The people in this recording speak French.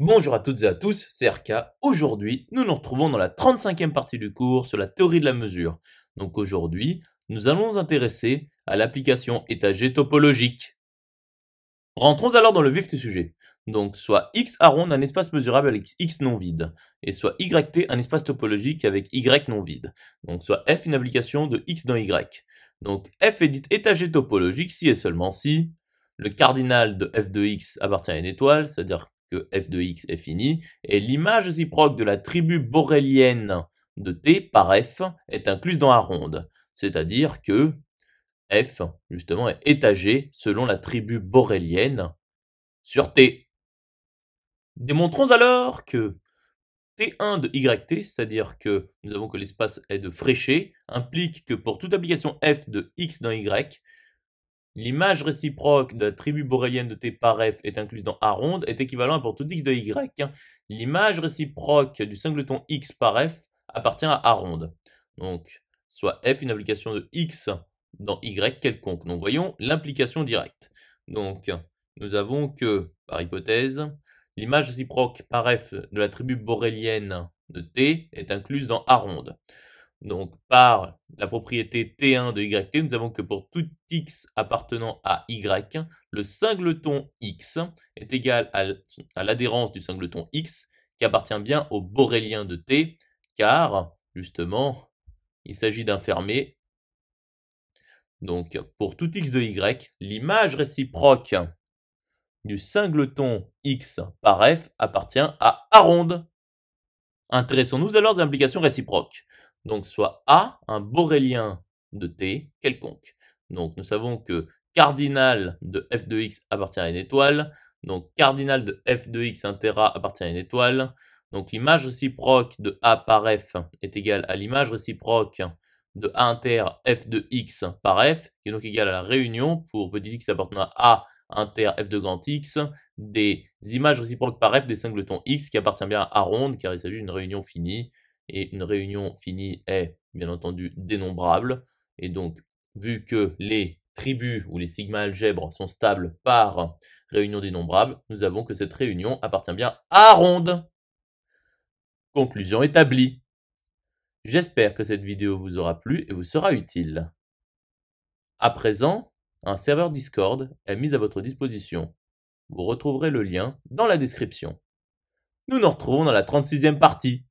Bonjour à toutes et à tous, c'est RK. Aujourd'hui, nous nous retrouvons dans la 35e partie du cours sur la théorie de la mesure. Donc aujourd'hui, nous allons nous intéresser à l'application étagée topologique. Rentrons alors dans le vif du sujet. Donc soit X arronde un espace mesurable avec X non vide, et soit YT un espace topologique avec Y non vide. Donc soit F une application de X dans Y. Donc F est dite étagée topologique si et seulement si le cardinal de f de x appartient à une étoile, c'est-à-dire que f de x est fini, et l'image réciproque de la tribu borélienne de t par f est incluse dans la ronde, c'est-à-dire que f, justement, est étagé selon la tribu borélienne sur t. Démontrons alors que T1 de YT, c'est-à-dire que nous avons que l'espace est de Fréchet, implique que pour toute application f de x dans y, l'image réciproque de la tribu borélienne de T par F est incluse dans A ronde est équivalent à pour tout X de Y. L'image réciproque du singleton X par F appartient à A ronde. Donc, soit F une application de X dans Y quelconque. Donc, voyons l'implication directe. Donc, nous avons que, par hypothèse, l'image réciproque par F de la tribu borélienne de T est incluse dans A ronde. Donc, par la propriété T1 de YT, nous avons que pour tout X appartenant à Y, le singleton X est égal à l'adhérence du singleton X, qui appartient bien au borélien de T, car, justement, il s'agit d'un fermé. Donc, pour tout X de Y, l'image réciproque du singleton X par F appartient à A ronde. Intéressons-nous alors des implications réciproques. Donc soit A, un borélien de T quelconque. Donc nous savons que cardinal de f de x appartient à une étoile. Donc cardinal de f de x intera appartient à une étoile. Donc l'image réciproque de A par f est égale à l'image réciproque de A inter f de x par f, qui est donc égale à la réunion pour petit x appartenant à A inter f de grand X des images réciproques par f des singletons X qui appartient bien à A ronde car il s'agit d'une réunion finie et une réunion finie est bien entendu dénombrable et donc vu que les tribus ou les sigma algèbres sont stables par réunion dénombrable, nous avons que cette réunion appartient bien à A ronde. Conclusion établie. J'espère que cette vidéo vous aura plu et vous sera utile. À présent, un serveur Discord est mis à votre disposition. Vous retrouverez le lien dans la description. Nous nous retrouvons dans la 36e partie.